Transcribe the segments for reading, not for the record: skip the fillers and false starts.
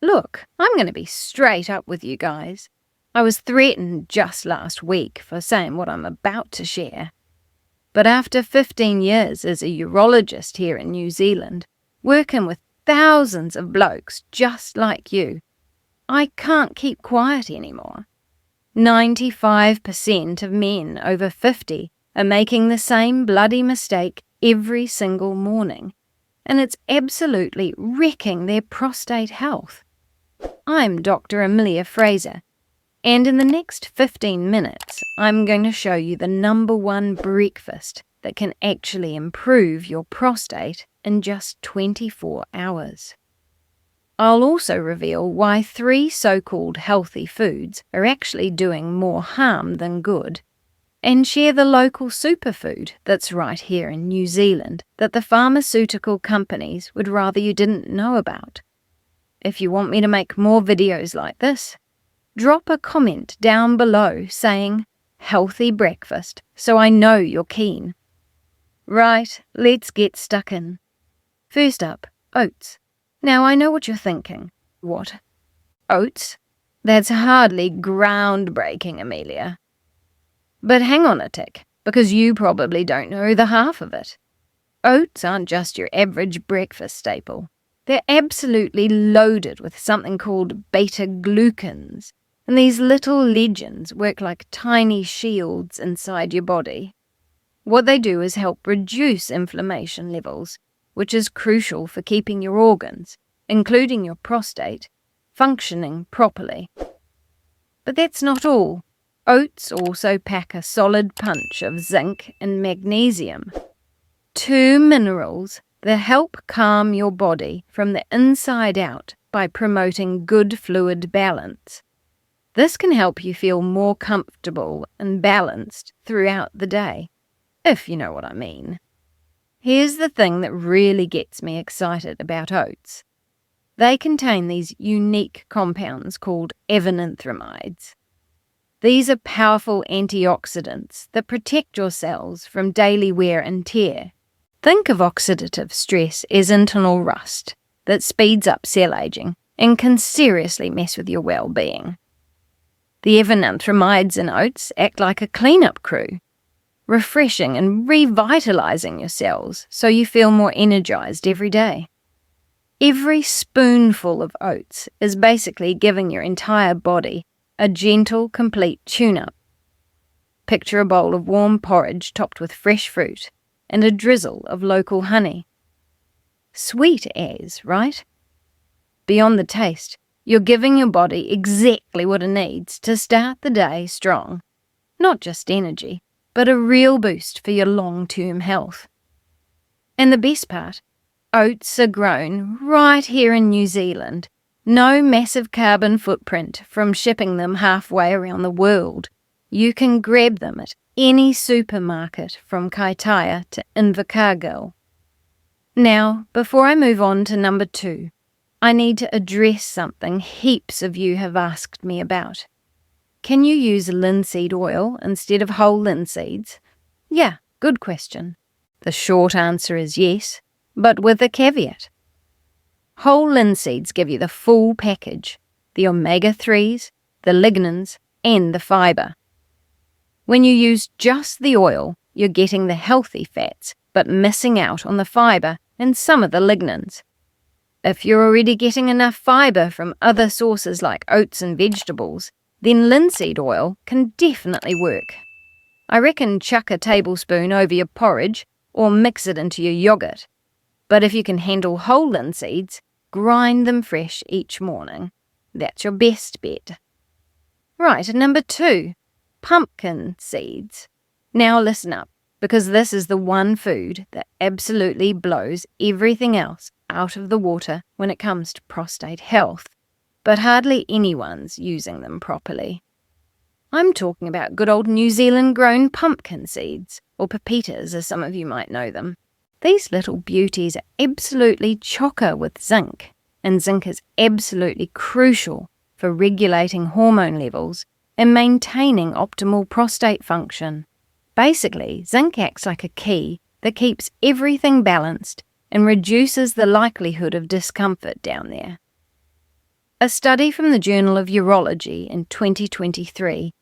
Look, I'm going to be straight up with you guys. I was threatened just last week for saying what I'm about to share. But after 15 years as a urologist here in New Zealand, working with thousands of blokes just like you, I can't keep quiet anymore. 95% of men over 50 are making the same bloody mistake every single morning, and it's absolutely wrecking their prostate health. I'm Dr. Amelia Fraser, and in the next 15 minutes, I'm going to show you the #1 breakfast that can actually improve your prostate in just 24 hours. I'll also reveal why 3 so-called healthy foods are actually doing more harm than good, and share the local superfood that's right here in New Zealand that the pharmaceutical companies would rather you didn't know about. If you want me to make more videos like this, drop a comment down below saying, "Healthy breakfast," so I know you're keen. Right, let's get stuck in. First up, oats. Now I know what you're thinking. What? Oats? That's hardly groundbreaking, Amelia. But hang on a tick, because you probably don't know the half of it. Oats aren't just your average breakfast staple. They're absolutely loaded with something called Beta-Glucans, and these little legends work like tiny shields inside your body. What they do is help reduce inflammation levels, which is crucial for keeping your organs, including your prostate, functioning properly. But that's not all. Oats also pack a solid punch of zinc and magnesium, 2 minerals that help calm your body from the inside out by promoting good fluid balance. This can help you feel more comfortable and balanced throughout the day, if you know what I mean. Here's the thing that really gets me excited about oats. They contain these unique compounds called avenanthramides. These are powerful antioxidants that protect your cells from daily wear and tear. Think of oxidative stress as internal rust that speeds up cell aging and can seriously mess with your well-being. The avenanthramides in oats act like a cleanup crew, refreshing and revitalizing your cells so you feel more energized every day. Every spoonful of oats is basically giving your entire body a gentle, complete tune-up. Picture a bowl of warm porridge topped with fresh fruit and a drizzle of local honey. Sweet as, right? Beyond the taste, you're giving your body exactly what it needs to start the day strong. Not just energy, but a real boost for your long-term health. And the best part, oats are grown right here in New Zealand. No massive carbon footprint from shipping them halfway around the world. You can grab them at any supermarket from Kaitaia to Invercargill. Now, before I move on to #2, I need to address something heaps of you have asked me about. Can you use linseed oil instead of whole linseeds? Yeah, good question. The short answer is yes, but with a caveat. Whole linseeds give you the full package, the omega-3s, the lignans, and the fibre. When you use just the oil, you're getting the healthy fats, but missing out on the fibre and some of the lignans. If you're already getting enough fibre from other sources like oats and vegetables, then linseed oil can definitely work. I reckon chuck a tablespoon over your porridge or mix it into your yogurt. But if you can handle whole linseeds, grind them fresh each morning. That's your best bet. Right, #2, pumpkin seeds. Now listen up, because this is the one food that absolutely blows everything else out of the water when it comes to prostate health, but hardly anyone's using them properly. I'm talking about good old New Zealand-grown pumpkin seeds, or pepitas as some of you might know them. These little beauties are absolutely chocker with zinc, and zinc is absolutely crucial for regulating hormone levels and maintaining optimal prostate function. Basically, zinc acts like a key that keeps everything balanced and reduces the likelihood of discomfort down there. A study from the Journal of Urology in 2023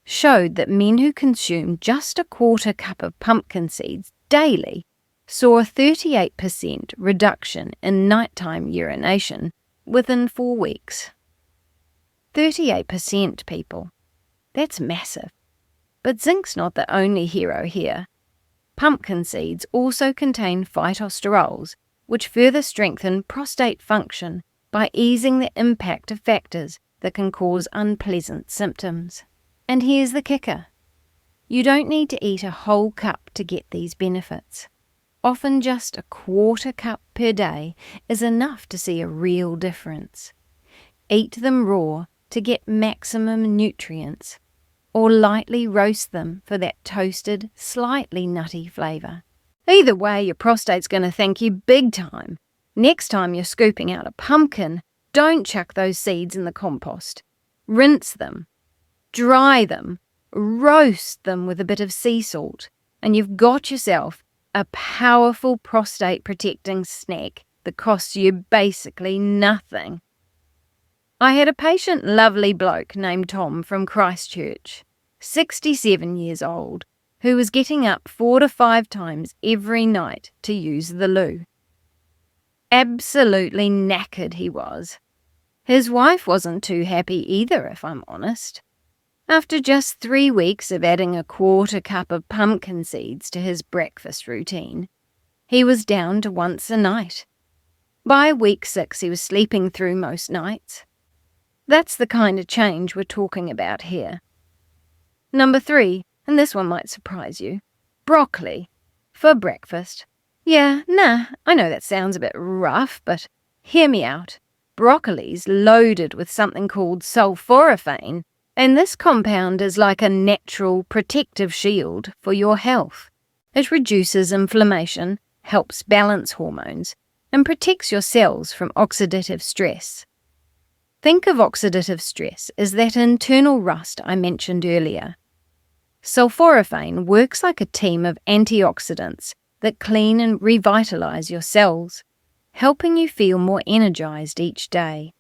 showed that men who consumed just a quarter cup of pumpkin seeds daily saw a 38% reduction in nighttime urination within 4 weeks. 38%, people. That's massive. But zinc's not the only hero here. Pumpkin seeds also contain phytosterols, which further strengthen prostate function by easing the impact of factors that can cause unpleasant symptoms. And here's the kicker. You don't need to eat a whole cup to get these benefits. Often just a quarter cup per day is enough to see a real difference. Eat them raw to get maximum nutrients, or lightly roast them for that toasted, slightly nutty flavour. Either way, your prostate's going to thank you big time. Next time you're scooping out a pumpkin, don't chuck those seeds in the compost. Rinse them, dry them, roast them with a bit of sea salt, and you've got yourself a powerful prostate-protecting snack that costs you basically nothing. I had a patient, lovely bloke named Tom from Christchurch, 67 years old, who was getting up 4 to 5 times every night to use the loo. Absolutely knackered he was. His wife wasn't too happy either, if I'm honest. After just 3 weeks of adding a quarter cup of pumpkin seeds to his breakfast routine, he was down to once a night. By week 6, he was sleeping through most nights. That's the kind of change we're talking about here. Number 3, and this one might surprise you, broccoli for breakfast. I know that sounds a bit rough, but hear me out. Broccoli's loaded with something called sulforaphane, and this compound is like a natural protective shield for your health. It reduces inflammation, helps balance hormones, and protects your cells from oxidative stress. Think of oxidative stress as that internal rust I mentioned earlier. Sulforaphane works like a team of antioxidants that clean and revitalize your cells, helping you feel more energized each day.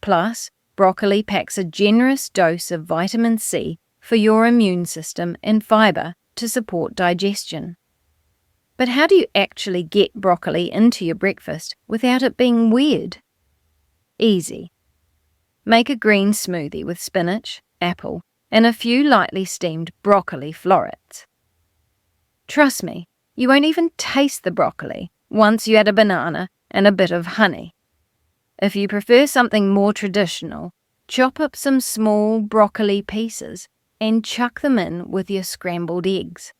Plus, broccoli packs a generous dose of vitamin C for your immune system and fiber to support digestion. But how do you actually get broccoli into your breakfast without it being weird? Easy. Make a green smoothie with spinach, apple, and a few lightly steamed broccoli florets. Trust me, you won't even taste the broccoli once you add a banana and a bit of honey. If you prefer something more traditional, chop up some small broccoli pieces and chuck them in with your scrambled eggs.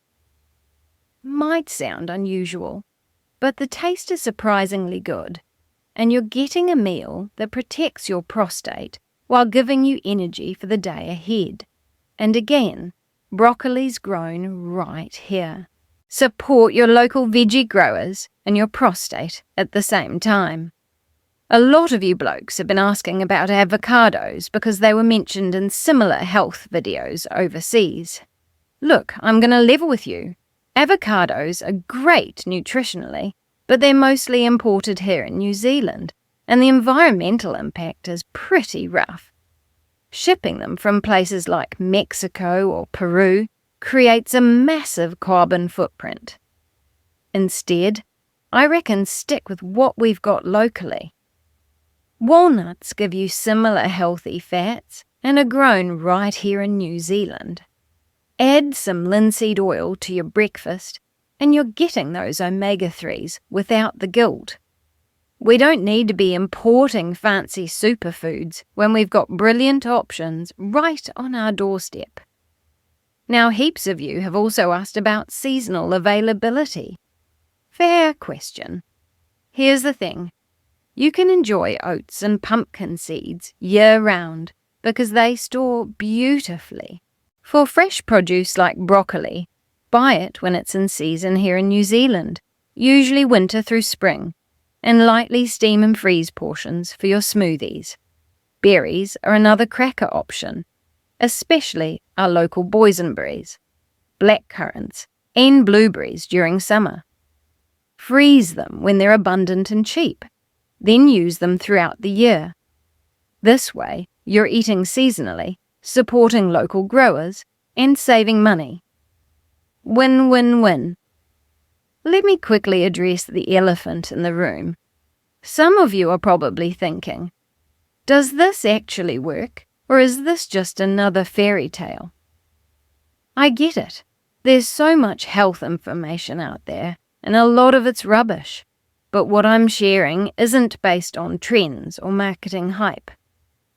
Might sound unusual, but the taste is surprisingly good, and you're getting a meal that protects your prostate while giving you energy for the day ahead. And again, broccoli's grown right here. Support your local veggie growers and your prostate at the same time. A lot of you blokes have been asking about avocados because they were mentioned in similar health videos overseas. Look, I'm going to level with you. Avocados are great nutritionally, but they're mostly imported here in New Zealand, and the environmental impact is pretty rough. Shipping them from places like Mexico or Peru creates a massive carbon footprint. Instead, I reckon stick with what we've got locally. Walnuts give you similar healthy fats and are grown right here in New Zealand. Add some linseed oil to your breakfast and you're getting those omega-3s without the guilt. We don't need to be importing fancy superfoods when we've got brilliant options right on our doorstep. Now, heaps of you have also asked about seasonal availability. Fair question. Here's the thing. You can enjoy oats and pumpkin seeds year-round because they store beautifully. For fresh produce like broccoli, buy it when it's in season here in New Zealand, usually winter through spring, and lightly steam and freeze portions for your smoothies. Berries are another cracker option, especially our local boysenberries, blackcurrants, and blueberries during summer. Freeze them when they're abundant and cheap, then use them throughout the year. This way, you're eating seasonally, supporting local growers, and saving money. Win, win, win. Let me quickly address the elephant in the room. Some of you are probably thinking, does this actually work, or is this just another fairy tale? I get it. There's so much health information out there, and a lot of it's rubbish. But what I'm sharing isn't based on trends or marketing hype.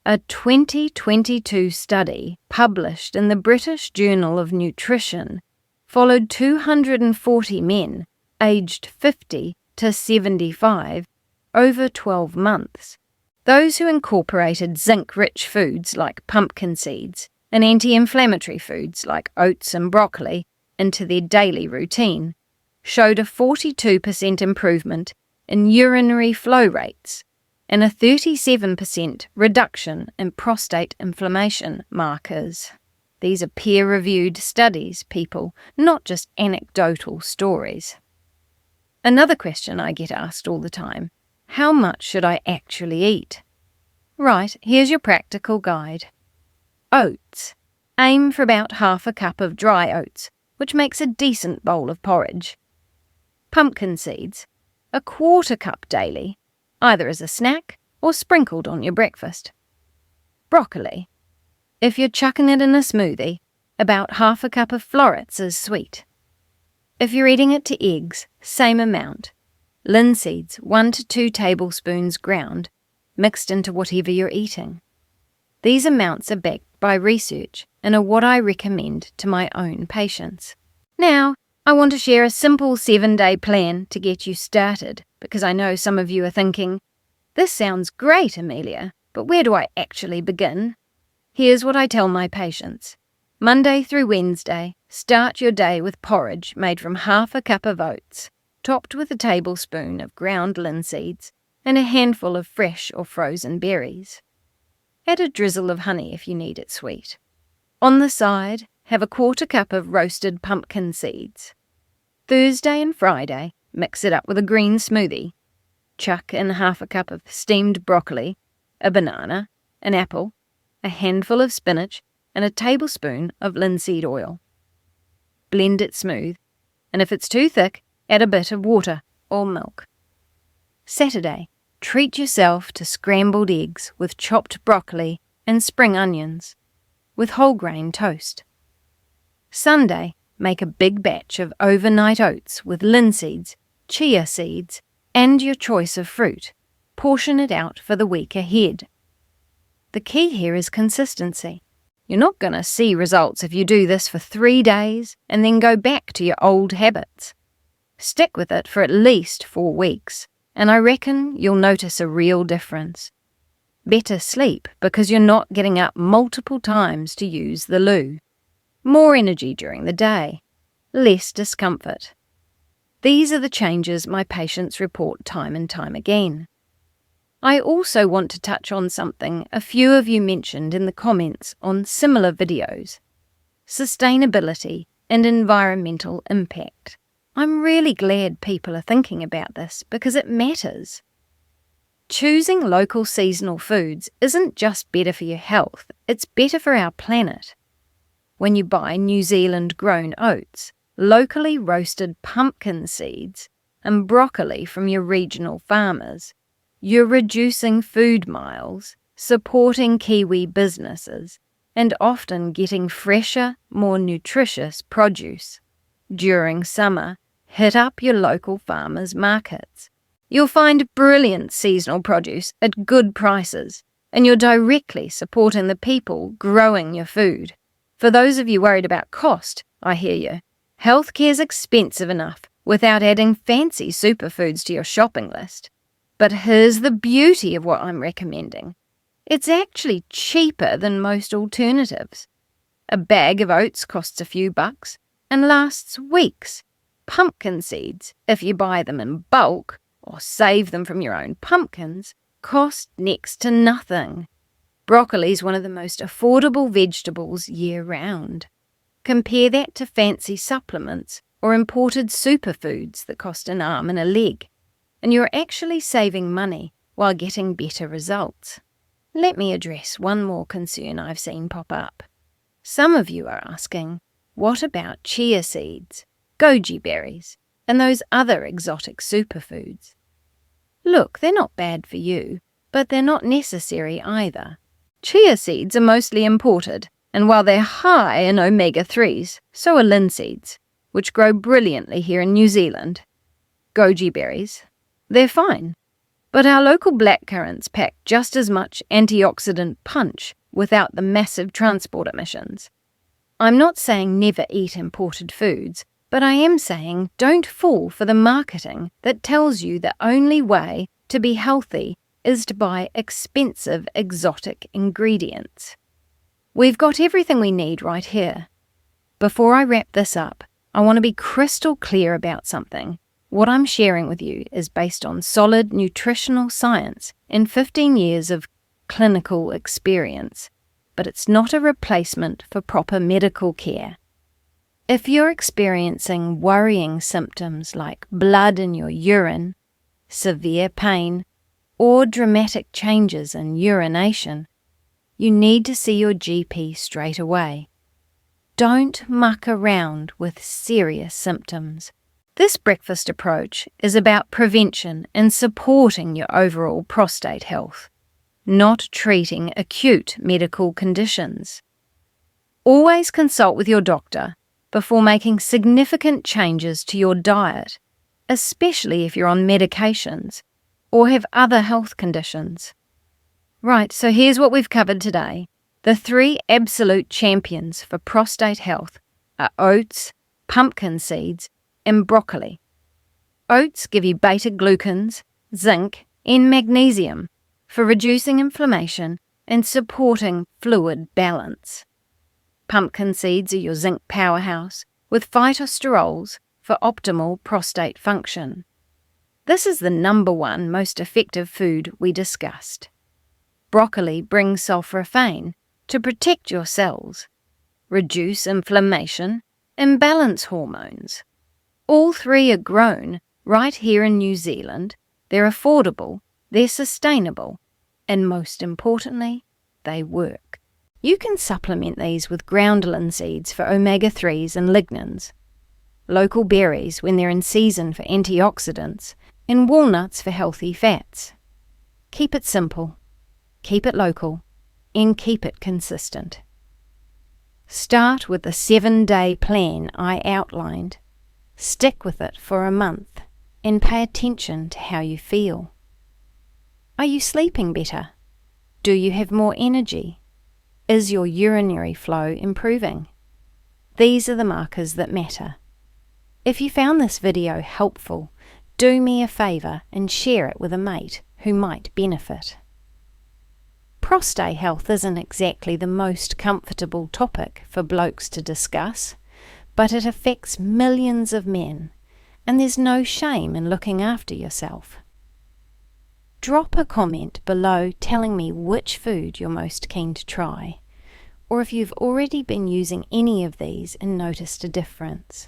A 2022 study published in the British Journal of Nutrition followed 240 men aged 50 to 75 over 12 months. Those who incorporated zinc-rich foods like pumpkin seeds and anti-inflammatory foods like oats and broccoli into their daily routine showed a 42% improvement in urinary flow rates and a 37% reduction in prostate inflammation markers. These are peer-reviewed studies, people, not just anecdotal stories. Another question I get asked all the time: how much should I actually eat? Right, here's your practical guide. Oats. Aim for about half a cup of dry oats, which makes a decent bowl of porridge. Pumpkin seeds. A quarter cup daily, either as a snack or sprinkled on your breakfast. Broccoli. If you're chucking it in a smoothie, about half a cup of florets is sweet. If you're eating it to eggs, same amount. Linseeds, 1 to 2 tablespoons ground, mixed into whatever you're eating. These amounts are backed by research and are what I recommend to my own patients. Now, I want to share a simple 7-day plan to get you started, because I know some of you are thinking, this sounds great, Amelia, but where do I actually begin? Here's what I tell my patients. Monday through Wednesday, start your day with porridge made from half a cup of oats, topped with a tablespoon of ground linseeds and a handful of fresh or frozen berries. Add a drizzle of honey if you need it sweet. On the side, have a quarter cup of roasted pumpkin seeds. Thursday and Friday, mix it up with a green smoothie. Chuck in half a cup of steamed broccoli, a banana, an apple, a handful of spinach, and a tablespoon of linseed oil. Blend it smooth, and if it's too thick, add a bit of water or milk. Saturday, treat yourself to scrambled eggs with chopped broccoli and spring onions, with whole grain toast. Sunday, make a big batch of overnight oats with linseeds, chia seeds, and your choice of fruit. Portion it out for the week ahead. The key here is consistency. You're not going to see results if you do this for 3 days and then go back to your old habits. Stick with it for at least 4 weeks, and I reckon you'll notice a real difference. Better sleep because you're not getting up multiple times to use the loo. More energy during the day. Less discomfort. These are the changes my patients report time and time again. I also want to touch on something a few of you mentioned in the comments on similar videos: sustainability and environmental impact. I'm really glad people are thinking about this because it matters. Choosing local seasonal foods isn't just better for your health, it's better for our planet. When you buy New Zealand-grown oats, locally roasted pumpkin seeds, and broccoli from your regional farmers, you're reducing food miles, supporting Kiwi businesses, and often getting fresher, more nutritious produce. During summer, hit up your local farmers' markets. You'll find brilliant seasonal produce at good prices, and you're directly supporting the people growing your food. For those of you worried about cost, I hear you. Healthcare's expensive enough without adding fancy superfoods to your shopping list. But here's the beauty of what I'm recommending. It's actually cheaper than most alternatives. A bag of oats costs a few bucks and lasts weeks. Pumpkin seeds, if you buy them in bulk or save them from your own pumpkins, cost next to nothing. Broccoli is one of the most affordable vegetables year-round. Compare that to fancy supplements or imported superfoods that cost an arm and a leg, and you're actually saving money while getting better results. Let me address one more concern I've seen pop up. Some of you are asking, what about chia seeds, goji berries, and those other exotic superfoods? Look, they're not bad for you, but they're not necessary either. Chia seeds are mostly imported, and while they're high in omega-3s, so are linseeds, which grow brilliantly here in New Zealand. Goji berries, they're fine, but our local blackcurrants pack just as much antioxidant punch without the massive transport emissions. I'm not saying never eat imported foods, but I am saying don't fall for the marketing that tells you the only way to be healthy is to buy expensive exotic ingredients. We've got everything we need right here. Before I wrap this up, I want to be crystal clear about something. What I'm sharing with you is based on solid nutritional science and 15 years of clinical experience, but it's not a replacement for proper medical care. If you're experiencing worrying symptoms like blood in your urine, severe pain, or dramatic changes in urination, you need to see your GP straight away. Don't muck around with serious symptoms. This breakfast approach is about prevention and supporting your overall prostate health, not treating acute medical conditions. Always consult with your doctor before making significant changes to your diet, especially if you're on medications or have other health conditions. Right, so here's what we've covered today. The 3 absolute champions for prostate health are oats, pumpkin seeds, and broccoli. Oats give you beta-glucans, zinc, and magnesium for reducing inflammation and supporting fluid balance. Pumpkin seeds are your zinc powerhouse with phytosterols for optimal prostate function. This is the #1 most effective food we discussed. Broccoli brings sulforaphane to protect your cells, reduce inflammation, and balance hormones. All 3 are grown right here in New Zealand, they're affordable, they're sustainable, and most importantly, they work. You can supplement these with ground linseeds for omega-3s and lignans, local berries when they're in season for antioxidants, and walnuts for healthy fats. Keep it simple, keep it local, and keep it consistent. Start with the 7-day plan I outlined. Stick with it for a month and pay attention to how you feel. Are you sleeping better? Do you have more energy? Is your urinary flow improving? These are the markers that matter. If you found this video helpful, do me a favour and share it with a mate who might benefit. Prostate health isn't exactly the most comfortable topic for blokes to discuss, but it affects millions of men, and there's no shame in looking after yourself. Drop a comment below telling me which food you're most keen to try, or if you've already been using any of these and noticed a difference.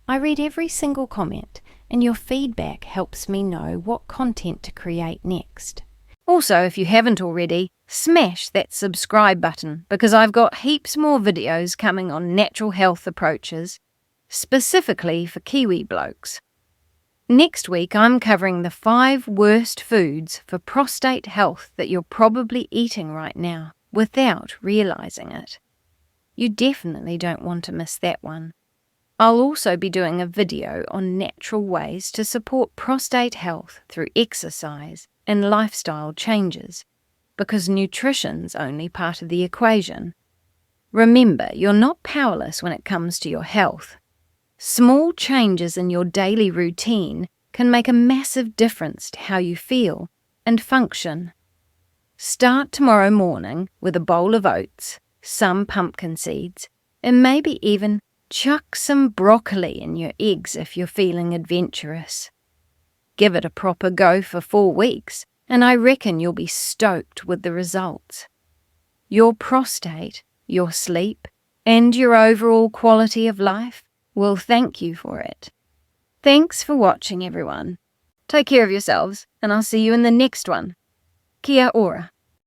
I read every single comment, and your feedback helps me know what content to create next. Also, if you haven't already, smash that subscribe button because I've got heaps more videos coming on natural health approaches, specifically for Kiwi blokes. Next week I'm covering the 5 worst foods for prostate health that you're probably eating right now without realizing it. You definitely don't want to miss that one. I'll also be doing a video on natural ways to support prostate health through exercise and lifestyle changes, because nutrition's only part of the equation. Remember, you're not powerless when it comes to your health. Small changes in your daily routine can make a massive difference to how you feel and function. Start tomorrow morning with a bowl of oats, some pumpkin seeds, and maybe even chuck some broccoli in your eggs if you're feeling adventurous. Give it a proper go for 4 weeks, and I reckon you'll be stoked with the results. Your prostate, your sleep, and your overall quality of life will thank you for it. Thanks for watching, everyone. Take care of yourselves, and I'll see you in the next one. Kia ora.